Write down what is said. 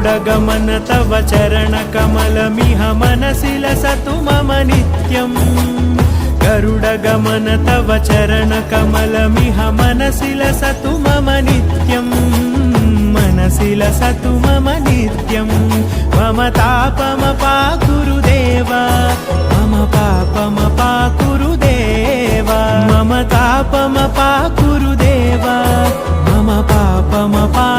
गरुडगमन तव चरणकमलमिह मनसि लसतु मम नित्यम् गरुडगमन तव चरणकमलमिह मनसि लसतु मम नित्यम् मनसि लसतु मम नित्यम् मम तापमपा गुरुदेव मम पापमपा गुरुदेव मम तापमपा गुरुदेव मम पापमपा